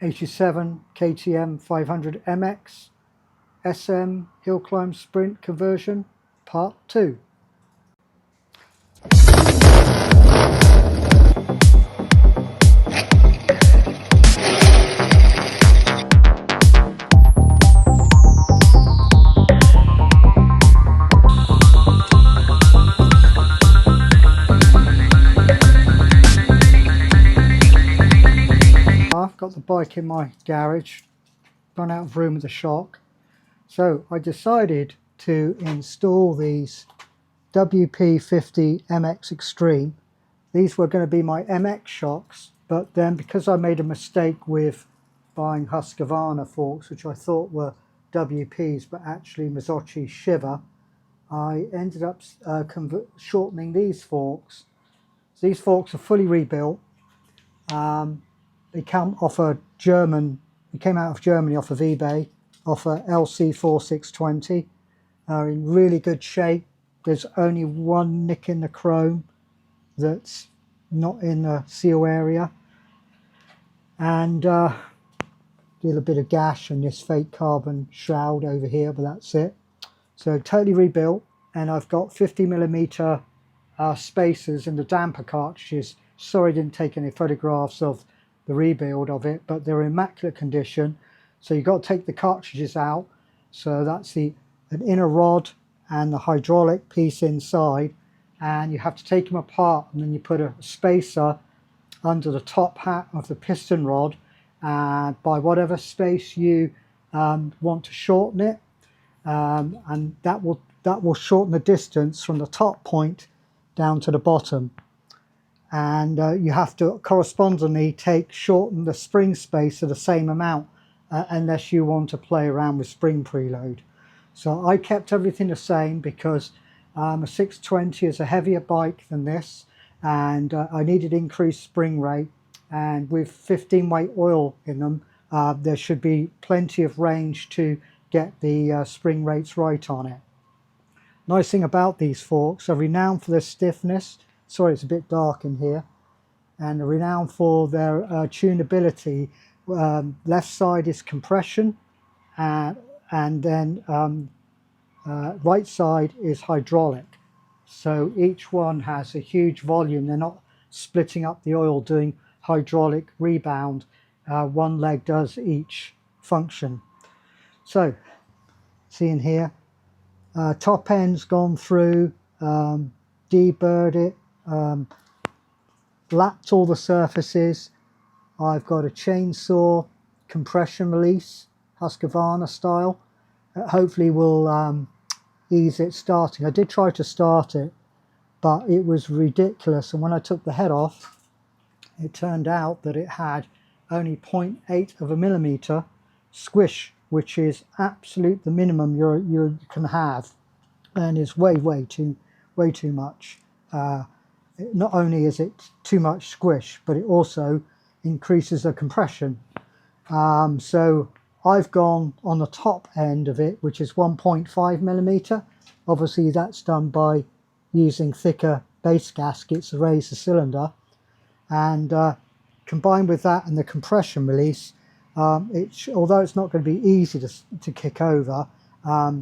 87 KTM 500 MX SM Hill Climb Sprint Conversion Part 2. I've got the bike in my garage, run out of room with the shock, so I decided to install these WP50 MX Extreme. These were going to be my MX shocks, but then because I made a mistake with buying Husqvarna forks, which I thought were WPs but actually Mazzocchi Shiva, I ended up shortening these forks. So these forks are fully rebuilt. They come off a German, they came out of Germany off of eBay, off a LC4620. In really good shape. There's only one nick in the chrome that's not in the seal area. And did a bit of gash in this fake carbon shroud over here, but that's it. So totally rebuilt, and I've got 50mm spacers in the damper cartridges. Sorry I didn't take any photographs of the rebuild of it, but they're in immaculate condition. So you've got to take the cartridges out. So that's an inner rod and the hydraulic piece inside, and you have to take them apart, and then you put a spacer under the top hat of the piston rod, and by whatever space you want to shorten it, and that will shorten the distance from the top point down to the bottom. And you have to correspondingly shorten the spring spacer the same amount, unless you want to play around with spring preload. So I kept everything the same because a 620 is a heavier bike than this, and I needed increased spring rate, and with 15 weight oil in them, there should be plenty of range to get the spring rates right on it. Nice thing about these forks, are renowned for their stiffness. Sorry, it's a bit dark in here. And they're renowned for their tunability. Left side is compression, and then right side is hydraulic. So each one has a huge volume. They're not splitting up the oil doing hydraulic rebound. One leg does each function. So see in here, top end's gone through, deburred it, lapped all the surfaces. I've got a chainsaw compression release, Husqvarna style. Hopefully will ease it starting. I did try to start it, but it was ridiculous, and when I took the head off, it turned out that it had only 0.8 of a millimeter squish, which is absolute the minimum you can have, and is way too much. Not only is it too much squish, but it also increases the compression. So I've gone on the top end of it, which is 1.5 millimeter. Obviously that's done by using thicker base gaskets to raise the cylinder, and combined with that and the compression release, although it's not going to be easy to kick over,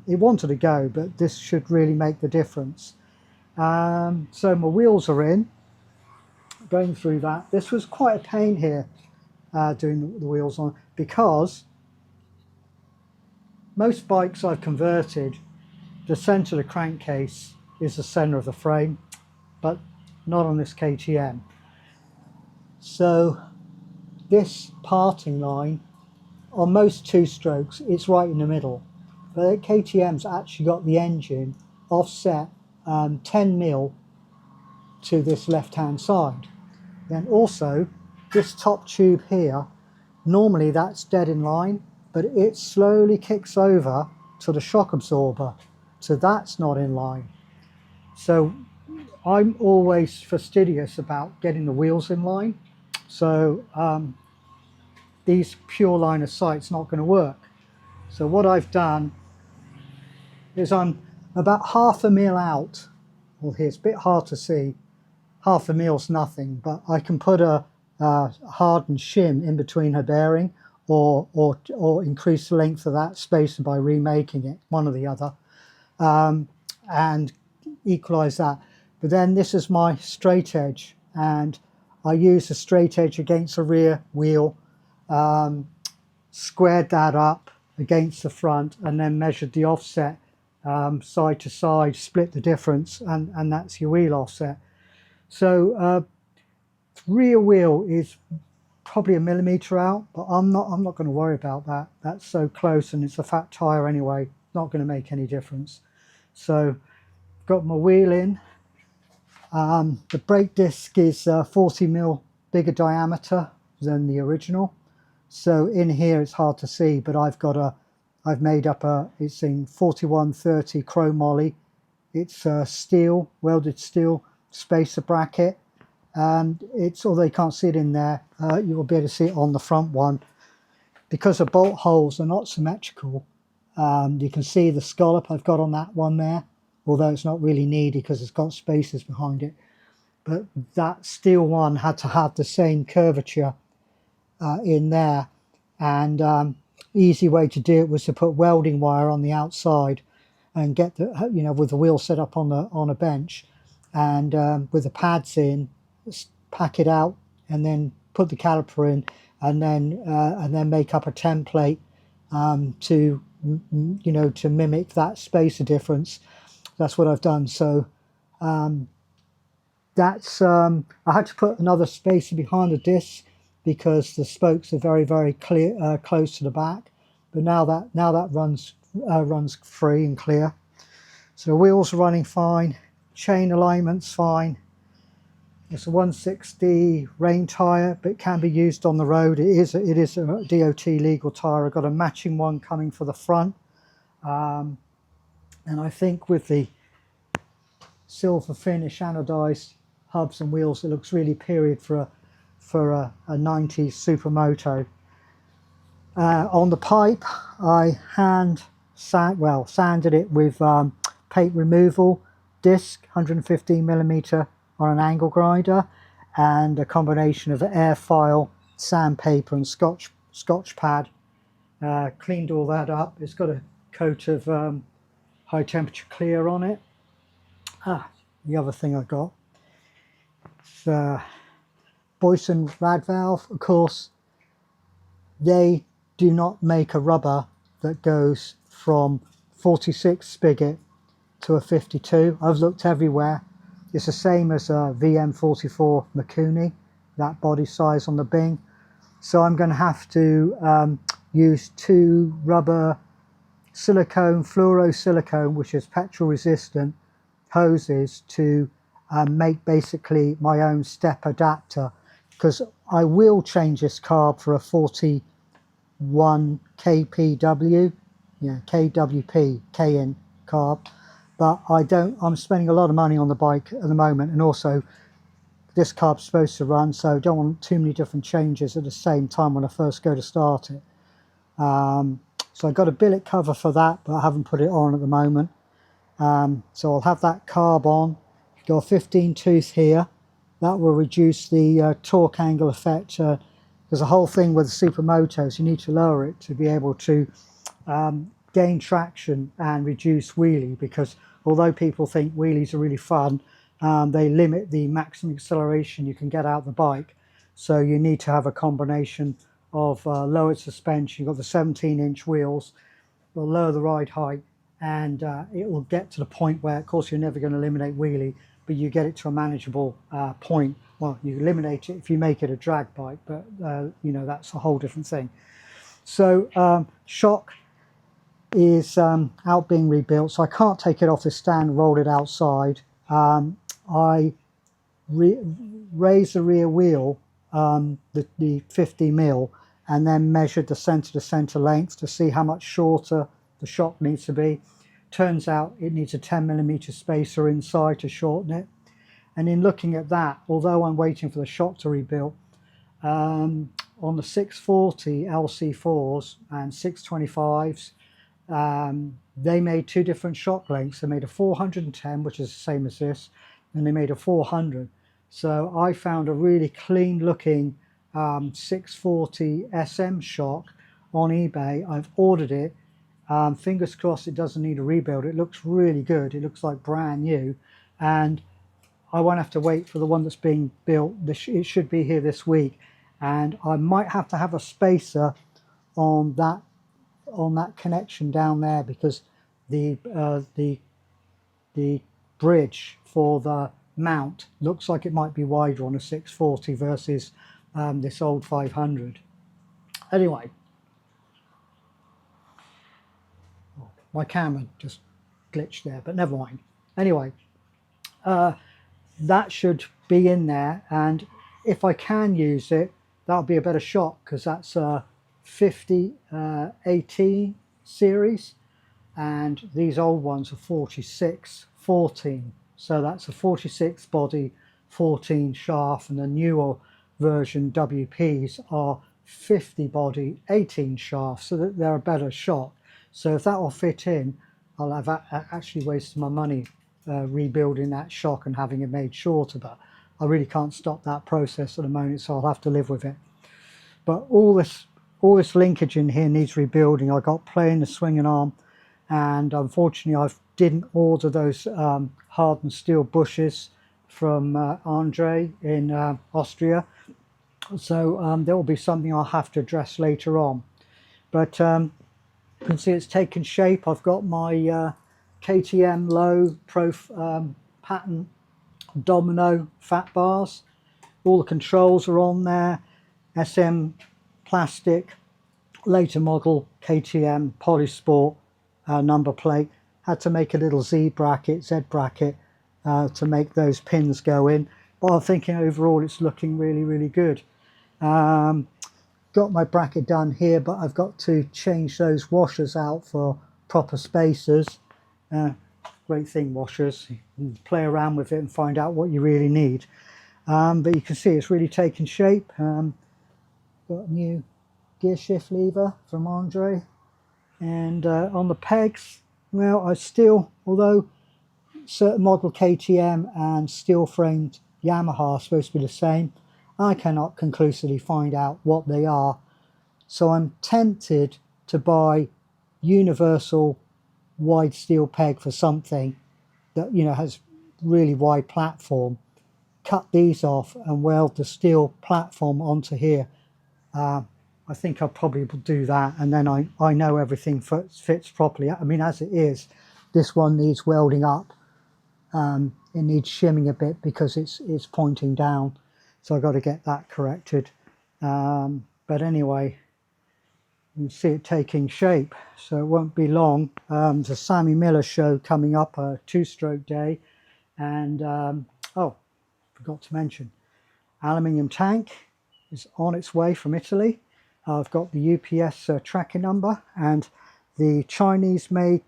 it wanted to go, but this should really make the difference. So my wheels are in, going through that. This was quite a pain here, doing the wheels on, because most bikes I've converted, the centre of the crankcase is the centre of the frame, but not on this KTM. So this parting line, on most two-strokes, it's right in the middle. But KTM's actually got the engine offset 10 mil to this left-hand side. Then also, this top tube here, normally that's dead in line, but it slowly kicks over to the shock absorber, so that's not in line. So I'm always fastidious about getting the wheels in line, so these pure line of sight's not going to work. So what I've done is I'm about half a mil out. Well, here it's a bit hard to see. Half a mil's nothing, but I can put a hardened shim in between her bearing, or increase the length of that spacer by remaking it, one or the other, and equalize that. But then this is my straight edge, and I used the straight edge against the rear wheel, squared that up against the front, and then measured the offset side to side, split the difference, and that's your wheel offset. So rear wheel is probably a millimetre out, but I'm not going to worry about that. That's so close, and it's a fat tyre anyway, not going to make any difference. So got my wheel in. The brake disc is 40mm bigger diameter than the original, so in here it's hard to see, but I've made up it's in 4130 chromoly. It's steel, welded steel spacer bracket, and although you can't see it in there, you'll be able to see it on the front one. Because the bolt holes are not symmetrical, you can see the scallop I've got on that one there, although it's not really needed because it's got spacers behind it. But that steel one had to have the same curvature in there, and easy way to do it was to put welding wire on the outside and get the, with the wheel set up on a bench, and with the pads in, pack it out, and then put the caliper in, and then make up a template to mimic that spacer difference. That's what I've done. So that's I had to put another spacer behind the disc because the spokes are very, very clear, close to the back. But now that runs free and clear. So the wheels are running fine, chain alignment's fine. It's a 160 rain tyre, but it can be used on the road. It is a DOT legal tyre. I've got a matching one coming for the front, and I think with the silver finish anodized hubs and wheels, it looks really period for a 90s supermoto. On the pipe, I sanded it with paint removal disc, 115mm on an angle grinder, and a combination of air file, sandpaper, and scotch pad. Cleaned all that up. It's got a coat of high temperature clear on it. The other thing I got is Boyson rad valve. Of course, they do not make a rubber that goes from 46 spigot to a 52. I've looked everywhere. It's the same as a VM44 Mikuni, that body size on the Bing. So I'm going to have to use two rubber silicone, fluorosilicone, which is petrol resistant hoses to make basically my own step adapter, because I will change this carb for a 41 kpw, KWP, KN carb, but I'm spending a lot of money on the bike at the moment, and also this carb's supposed to run, so I don't want too many different changes at the same time when I first go to start it. So I got a billet cover for that, but I haven't put it on at the moment. So I'll have that carb on. Got a 15 tooth here. That will reduce the torque angle effect. There's a whole thing with the supermotos. You need to lower it to be able to gain traction and reduce wheelie, because although people think wheelies are really fun, they limit the maximum acceleration you can get out the bike. So you need to have a combination of lowered suspension. You've got the 17-inch wheels, will lower the ride height, and it will get to the point where, of course, you're never going to eliminate wheelie, but you get it to a manageable point. Well, you eliminate it if you make it a drag bike, but that's a whole different thing. So shock is out being rebuilt, so I can't take it off the stand and roll it outside. I raised the rear wheel, the 50mm, and then measured the center to center length to see how much shorter the shock needs to be. Turns out it needs a 10mm spacer inside to shorten it. And in looking at that, although I'm waiting for the shock to rebuild, on the 640 LC4s and 625s, they made two different shock lengths. They made a 410, which is the same as this, and they made a 400. So I found a really clean looking 640 SM shock on eBay. I've ordered it. Fingers crossed it doesn't need a rebuild. It looks really good. It looks like brand new, and I won't have to wait for the one that's being built. It should be here this week, and I might have to have a spacer on that connection down there, because the bridge for the mount looks like it might be wider on a 640 versus this old 500. Anyway, my camera just glitched there, but never mind. Anyway, that should be in there, and if I can use it, that'll be a better shot, because that's a 50 18 series, and these old ones are 46 14, so that's a 46 body 14 shaft, and the newer version WPs are 50 body 18 shaft, so that they're a better shot. So if that will fit in, I'll have actually wasted my money rebuilding that shock and having it made shorter, but I really can't stop that process at the moment, so I'll have to live with it. But all this linkage in here needs rebuilding. I got play in the swinging arm, and unfortunately I didn't order those hardened steel bushes from Andre in Austria, so there will be something I'll have to address later on. But you can see it's taken shape. I've got my KTM low pro pattern domino fat bars. All the controls are on there. SM plastic, later model KTM Polysport number plate. Had to make a little Z bracket to make those pins go in. But I'm thinking overall it's looking really, really good. Got my bracket done here, but I've got to change those washers out for proper spacers. Great thing, washers. You can play around with it and find out what you really need. But you can see it's really taken shape. Got a new gear shift lever from Andre, and on the pegs, well, I still, although certain model KTM and steel framed Yamaha are supposed to be the same, I cannot conclusively find out what they are. So I'm tempted to buy universal wide steel peg for something that, you know, has really wide platform. Cut these off and weld the steel platform onto here. I think I probably will do that, and then I know everything fits properly. I mean, as it is, this one needs welding up. It needs shimming a bit because it's pointing down, so I've got to get that corrected. But anyway, you can see it taking shape, so it won't be long. There's a Sammy Miller show coming up, a two-stroke day, and oh, forgot to mention, aluminium tank is on its way from Italy. I've got the UPS tracking number, and the Chinese made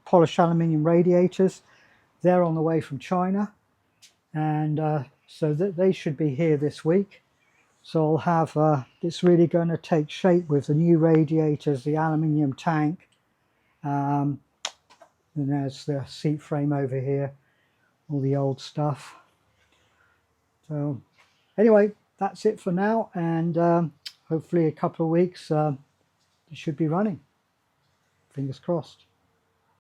polished aluminium radiators, they're on the way from China, and so they should be here this week. So I'll have it's really going to take shape with the new radiators, the aluminium tank, and there's the seat frame over here, all the old stuff. So anyway, that's it for now, and hopefully a couple of weeks it should be running. Fingers crossed.